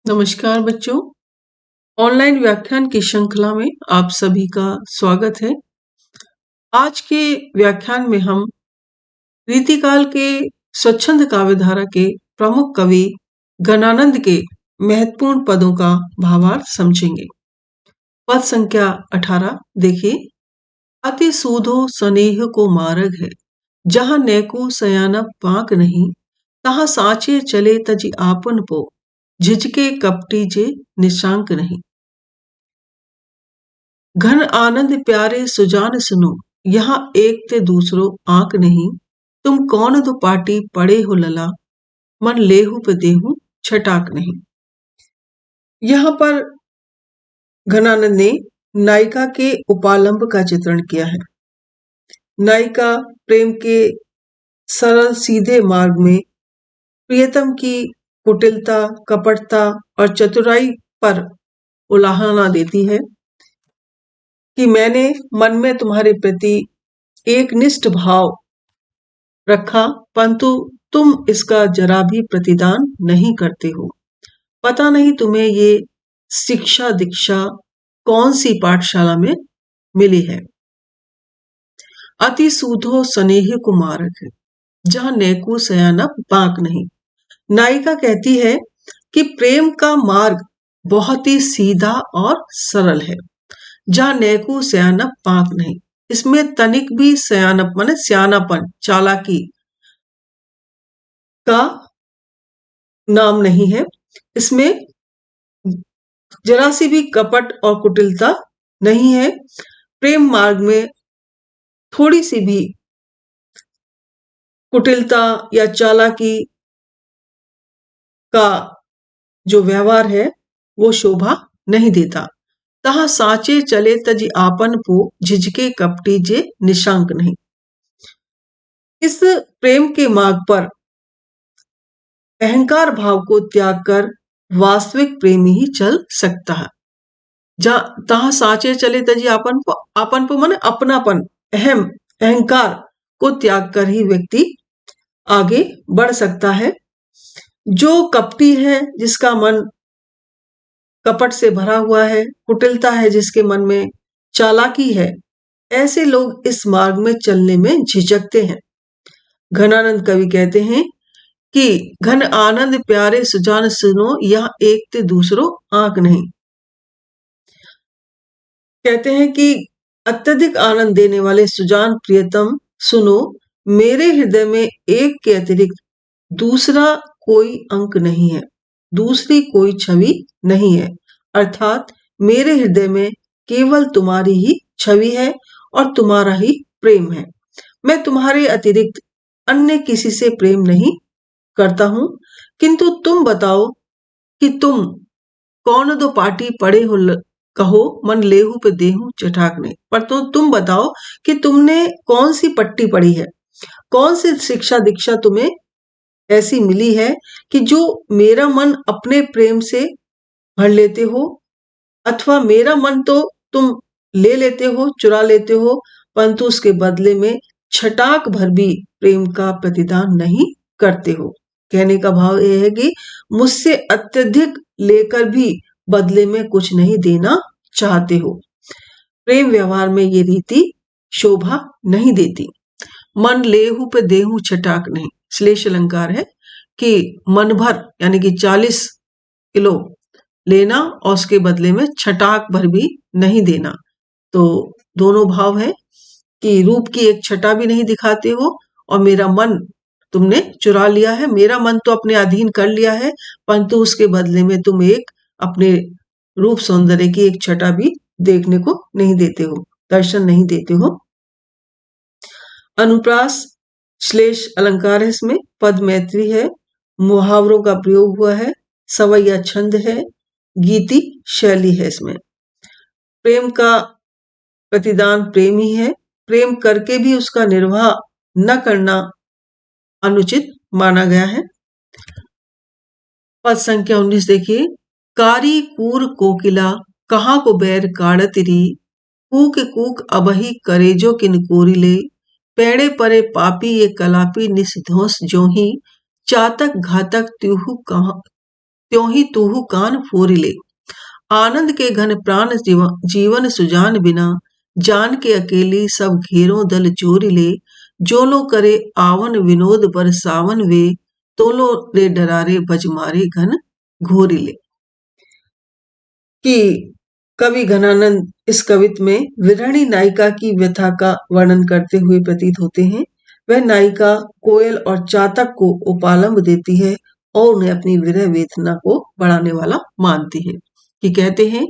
नमस्कार बच्चों, ऑनलाइन व्याख्यान की श्रृंखला में आप सभी का स्वागत है। आज के व्याख्यान में हम रीतिकाल के स्वच्छंद काव्यधारा के प्रमुख कवि घनानंद के महत्वपूर्ण पदों का भावार्थ समझेंगे। पद संख्या 18 देखिए। अति सूधो स्नेह को मार्ग है, जहाँ नेको सयानप पाक नहीं, तहाँ साचे चले तजी आपन पो, झिझके कपटी जे निशांक नहीं। घन आनंद प्यारे सुजान सुनो, यहाँ एक ते दूसरो आंक नहीं, तुम कौन दो पाटी पड़े हो लला, मन लेहू पे देहू छटाक नहीं। यहाँ पर घनानंद ने नायिका के उपालंब का चित्रण किया है। नायिका प्रेम के सरल सीधे मार्ग में प्रियतम की कुटिलता, कपटता और चतुराई पर उलाहना देती है कि मैंने मन में तुम्हारे प्रति एक निष्ठ भाव रखा, परंतु तुम इसका जरा भी प्रतिदान नहीं करते हो। पता नहीं तुम्हें ये शिक्षा दीक्षा कौन सी पाठशाला में मिली है। अति सूधो स्नेह को मार्ग है, जहाँ नेकू सयानप बांक नहीं। नायिका कहती है कि प्रेम का मार्ग बहुत ही सीधा और सरल है, जहाँ नेकू सयानप पाक नहीं। इसमें तनिक भी सयानप माने सियानापन, चालाकी का नाम नहीं है। इसमें जरा सी भी कपट और कुटिलता नहीं है। प्रेम मार्ग में थोड़ी सी भी कुटिलता या चालाकी का जो व्यवहार है वो शोभा नहीं देता। तहाँ साचे चले तजी आपन पो, झिझके कपटी जे निशांक नहीं। इस प्रेम के मार्ग पर अहंकार भाव को त्याग कर वास्तविक प्रेमी ही चल सकता है। तहाँ साचे चले तजी आपन पो माने अपनापन, अहंकार को त्याग कर ही व्यक्ति आगे बढ़ सकता है। जो कपटी है, जिसका मन कपट से भरा हुआ है, कुटिलता है जिसके मन में, चालाकी है, ऐसे लोग इस मार्ग में चलने में झिझकते हैं। घनानंद कवि कहते हैं कि घन आनंद प्यारे सुजान सुनो, यह एक ते दूसरो आंक नहीं। कहते हैं कि अत्यधिक आनंद देने वाले सुजान प्रियतम सुनो, मेरे हृदय में एक के अतिरिक्त दूसरा कोई अंक नहीं है, दूसरी कोई छवि नहीं है। अर्थात मेरे हृदय में केवल तुम्हारी ही छवि है और तुम्हारा ही प्रेम है। मैं तुम्हारे अतिरिक्त अन्य किसी से प्रेम नहीं करता हूं, किंतु तुम बताओ कि तुम कौन दो पाटी पड़े हो कहो, मन लेहू पे देहू चटाक नहीं। पर तो तुम बताओ कि तुमने कौन सी पट्टी पड़ी है, कौन सी शिक्षा दीक्षा तुम्हें ऐसी मिली है कि जो मेरा मन अपने प्रेम से भर लेते हो, अथवा मेरा मन तो तुम ले लेते हो, चुरा लेते हो, परंतु उसके बदले में छटाक भर भी प्रेम का प्रतिदान नहीं करते हो। कहने का भाव यह है कि मुझसे अत्यधिक लेकर भी बदले में कुछ नहीं देना चाहते हो। प्रेम व्यवहार में ये रीति शोभा नहीं देती। मन लेहू पे देहू छटाक नहीं, श्लेष अलंकार है कि मन भर यानी कि 40 किलो लेना और उसके बदले में छटाक भर भी नहीं देना। तो दोनों भाव है कि रूप की एक छटा भी नहीं दिखाते हो और मेरा मन तुमने चुरा लिया है, मेरा मन तो अपने अधीन कर लिया है, परंतु उसके बदले में तुम एक अपने रूप सौंदर्य की एक छटा भी देखने को नहीं देते हो, दर्शन नहीं देते हो। अनुप्रास श्लेष अलंकार है, इसमें पद मैत्री है, मुहावरों का प्रयोग हुआ है, सवैया छंद है, गीति शैली है। इसमें प्रेम का प्रतिदान प्रेम ही है, प्रेम करके भी उसका निर्वाह न करना अनुचित माना गया है। पद संख्या 19 देखिए। कारी कूर कोकिला, कहाँ को बैर काड़त री, कूक कूक अबही करेजो किन कोरिले, पेड़े परे पापी ये कलापी निस्धोस जो ही, चातक घातक त्यूहु त्यों ही तूहू कान फोरी ले। आनंद के घन प्राण जीवन सुजान बिना, जान के अकेली सब घेरों दल चोरी ले। जो लो करे आवन विनोद बर सावन वे, तो लो रे डरारे बज मारे घन घोरी ले। कि कवि घनानंद इस कवित में विरहणी नायिका की व्यथा का वर्णन करते हुए प्रतीत होते हैं। वह नायिका कोयल और चातक को उपालंब देती है और उन्हें अपनी विरह वेदना को बढ़ाने वाला मानती है। कि कहते हैं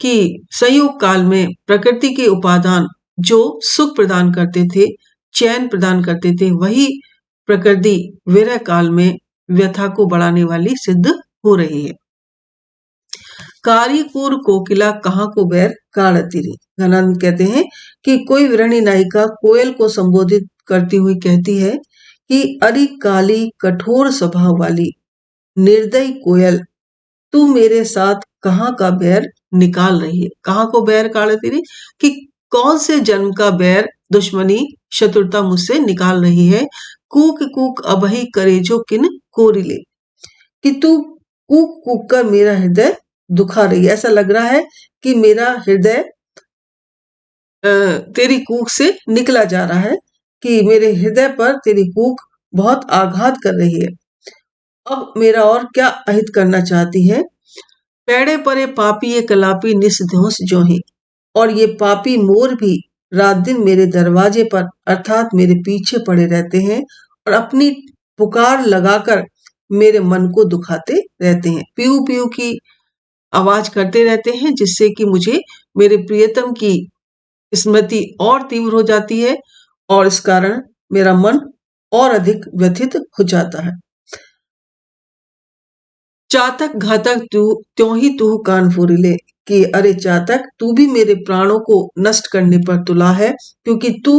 कि संयोग काल में प्रकृति के उपादान जो सुख प्रदान करते थे, चैन प्रदान करते थे, वही प्रकृति विरह काल में व्यथा को बढ़ाने वाली सिद्ध हो रही है। कारीकुर कोकिला कहाँ को बैर काढ़ती रे। घनानंद कहते हैं कि कोई विरहणी नायिका कोयल को संबोधित करती हुई कहती है कि अरे काली कठोर स्वभाव वाली निर्दयी कोयल, तू मेरे साथ कहाँ का बैर निकाल रही है। कहाँ को बैर काढ़ती रही, कि कौन से जन्म का बैर, दुश्मनी, शत्रुता मुझसे निकाल रही है। कूक कूक अबही करे जो किन कोरी ले, कि तू कूक कूक कर मेरा हृदय दुखा रही है। ऐसा लग रहा है कि मेरा हृदय तेरी कूक से निकला जा रहा है, कि मेरे हृदय पर तेरी कूक बहुत आघात कर रही है। अब मेरा और क्या अहित करना चाहती है। पैड़े परे पापी ये कलापी निस्ध्योंस जो ही, और ये पापी मोर भी रात दिन मेरे दरवाजे पर अर्थात मेरे पीछे पड़े रहते हैं और अपनी पुकार लगाकर मेरे मन को दुखाते रहते हैं। पीऊ पीऊ की आवाज करते रहते हैं, जिससे कि मुझे मेरे प्रियतम की स्मृति और तीव्र हो जाती है और इस कारण मेरा मन और अधिक व्यथित हो जाता है। चातक घातक तू त्यों ही तू कान फोरी ले, कि अरे चातक, तू भी मेरे प्राणों को नष्ट करने पर तुला है, क्योंकि तू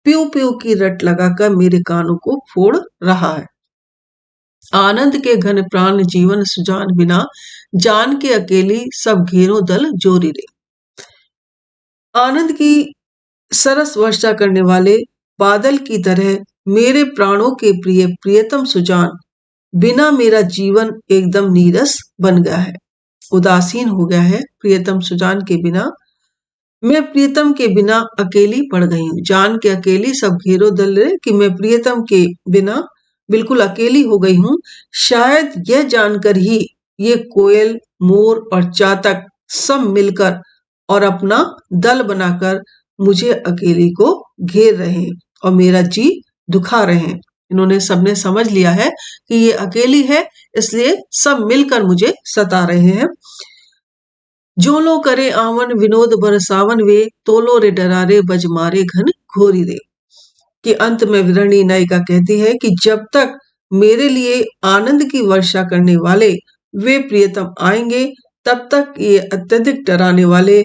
प्यू प्यू की रट लगाकर मेरे कानों को फोड़ रहा है। आनंद के घन प्राण जीवन सुजान बिना, जान के अकेली सब घेरों दल जोरी रे। आनंद की सरस वर्षा करने वाले बादल की तरह मेरे प्राणों के प्रिय प्रियतम सुजान बिना मेरा जीवन एकदम नीरस बन गया है, उदासीन हो गया है। प्रियतम सुजान के बिना मैं प्रियतम के बिना अकेली पड़ गई हूँ। जान के अकेली सब घेरो दल रे, कि मैं प्रियतम के बिना बिल्कुल अकेली हो गई हूँ। शायद यह जानकर ही ये कोयल, मोर और चातक सब मिलकर और अपना दल बनाकर मुझे अकेली को घेर रहे हैं और मेरा जी दुखा रहे हैं। इन्होंने सबने समझ लिया है कि ये अकेली है, इसलिए सब मिलकर मुझे सता रहे हैं। जो लो करे आवन विनोद बरसावन वे, तोलो रे डरारे बज मारे घन घोरी रे। कि अंत में विरहणी नायिका कहती है कि जब तक मेरे लिए आनंद की वर्षा करने वाले वे प्रियतम आएंगे, तब तक ये अत्यधिक डराने वाले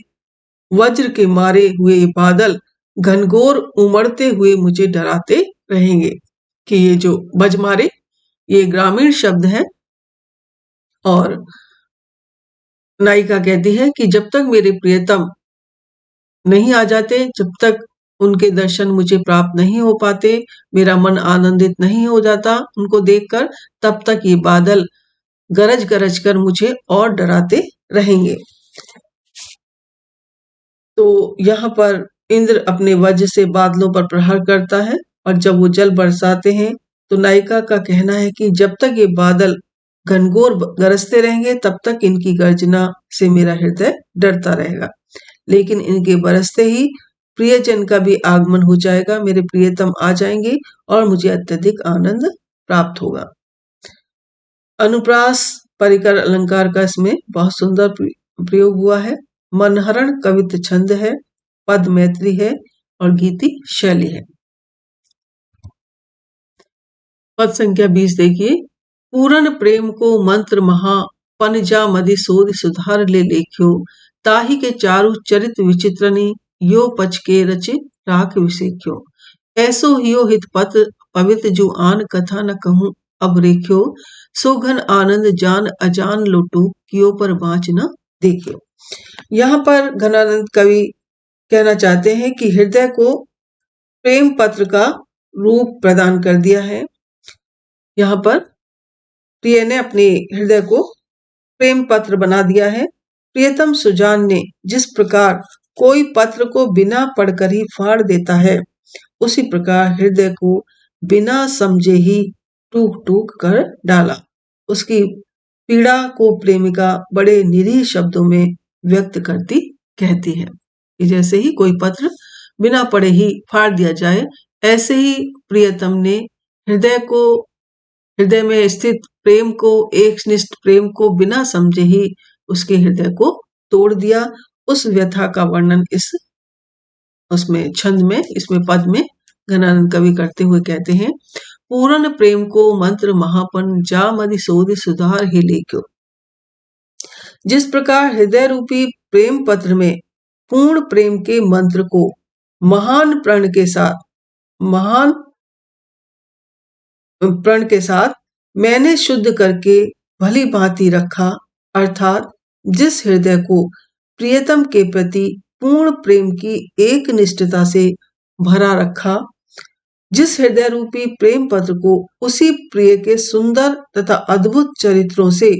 वज्र के मारे हुए बादल घनघोर उमड़ते हुए मुझे डराते रहेंगे। कि ये जो बजमारे, ये ग्रामीण शब्द है और नायिका कहती है कि जब तक मेरे प्रियतम नहीं आ जाते, जब तक उनके दर्शन मुझे प्राप्त नहीं हो पाते, मेरा मन आनंदित नहीं हो जाता उनको देखकर, तब तक ये बादल गरज गरज कर मुझे और डराते रहेंगे। तो यहाँ पर इंद्र अपने वज्र से बादलों पर प्रहार करता है और जब वो जल बरसाते हैं, तो नायिका का कहना है कि जब तक ये बादल घनघोर गरजते रहेंगे, तब तक इनकी गर्जना से मेरा हृदय डरता रहेगा। लेकिन इनके बरसते ही प्रियजन का भी आगमन हो जाएगा, मेरे प्रियतम आ जाएंगे और मुझे अत्यधिक आनंद प्राप्त होगा। अनुप्रास परिकर अलंकार का इसमें बहुत सुंदर प्रयोग हुआ है। मनहरण कवित छंद है, पद मैत्री है और गीति शैली है। पद संख्या 20 देखिए। पूर्ण प्रेम को मंत्र महा, पनजा मदि सोध सुधार ले लेख्यो, ताहि के चारु चरित विचित्रनी, यो पच के रचे राख विसेख्यो। ऐसो हियो हित पत पवित जो आन कथा न कहूँ अब रेख्यो, सोघन आनंद जान अजान लुटू, कियो पर बाँच न देखियो। यहाँ पर घनानंद कवि कहना चाहते हैं कि हृदय को प्रेम पत्र का रूप प्रदान कर दिया है। यहाँ पर प्रिय ने अपने हृदय को प्रेम पत्र बना दिया है। प्रियतम सुजान ने जिस प्रकार कोई पत्र को बिना पढ़कर ही फाड़ देता है, उसी प्रकार हृदय को बिना समझे ही टूक टूक कर डाला। उसकी पीड़ा को प्रेमिका बड़े निरीह शब्दों में व्यक्त करती कहती है कि जैसे ही कोई पत्र बिना पढ़े ही फाड़ दिया जाए, ऐसे ही प्रियतम ने हृदय में स्थित प्रेम को, एकनिष्ठ प्रेम को बिना समझे ही उसके हृदय को तोड़ दिया। उस व्यथा का वर्णन उसमें छंद में, इसमें पद में घनानंद कवि करते हुए कहते हैं, पूर्ण प्रेम को मंत्र महापन जा मदि सोधि सुधार ही लेक्यो। जिस प्रकार हृदय रूपी प्रेम पत्र में पूर्ण प्रेम के मंत्र को महान प्रण के साथ मैंने शुद्ध करके भली भांति रखा, अर्थात जिस हृदय को प्रियतम के प्रति पूर्ण प्रेम की एक निष्ठता से भरा रखा, जिस हृदय रूपी प्रेम पत्र को उसी प्रिय के सुंदर तथा अद्भुत चरित्रों से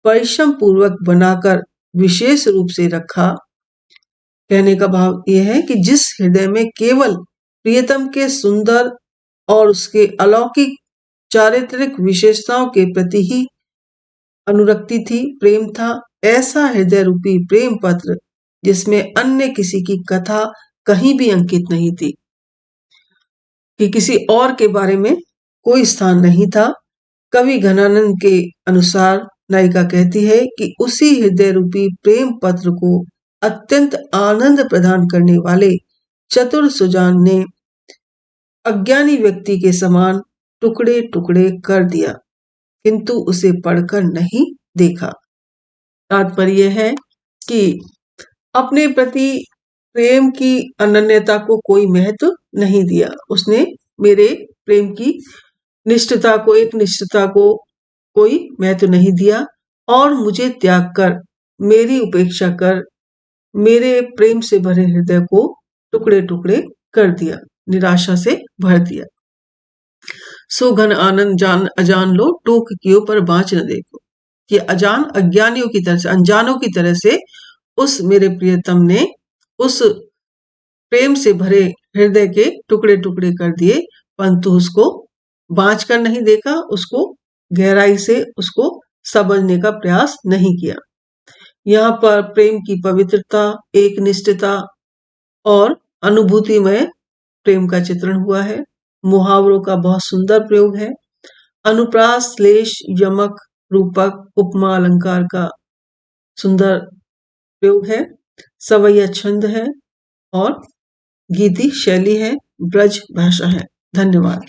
परिश्रम पूर्वक बनाकर विशेष रूप से रखा। कहने का भाव यह है कि जिस हृदय में केवल प्रियतम के सुंदर और उसके अलौकिक चारित्रिक विशेषताओं के प्रति ही अनुरक्ति थी, प्रेम था, ऐसा हृदय रूपी प्रेम पत्र जिसमें अन्य किसी की कथा कहीं भी अंकित नहीं थी, कि किसी और के बारे में कोई स्थान नहीं था। कवि घनानंद के अनुसार नायिका कहती है कि उसी हृदय रूपी प्रेम पत्र को अत्यंत आनंद प्रदान करने वाले चतुर सुजान ने अज्ञानी व्यक्ति के समान टुकड़े टुकड़े कर दिया, किंतु उसे पढ़कर नहीं देखा। तात्पर्य है कि अपने प्रति प्रेम की अनन्यता को कोई महत्व नहीं दिया। उसने मेरे प्रेम की निष्ठता को, एक निष्ठता को कोई महत्व नहीं दिया और मुझे त्याग कर, मेरी उपेक्षा कर, मेरे प्रेम से भरे हृदय को टुकड़े टुकड़े कर दिया, निराशा से भर दिया। सो घन आनंद जान अजान लो, टोक कियो पर बाँच न देखो। कि अज्ञानियों की तरह से, अनजानों की तरह से उस मेरे प्रियतम ने उस प्रेम से भरे हृदय के टुकड़े टुकड़े कर दिए, परंतु उसको बाँच कर नहीं देखा, उसको गहराई से उसको समझने का प्रयास नहीं किया। यहाँ पर प्रेम की पवित्रता, एकनिष्ठता और अनुभूतिमय प्रेम का चित्रण हुआ है। मुहावरों का बहुत सुंदर प्रयोग है। अनुप्रास, श्लेष, यमक, रूपक, उपमा अलंकार का सुंदर प्रयोग है। सवैया छंद है और गीति शैली है, ब्रज भाषा है। धन्यवाद।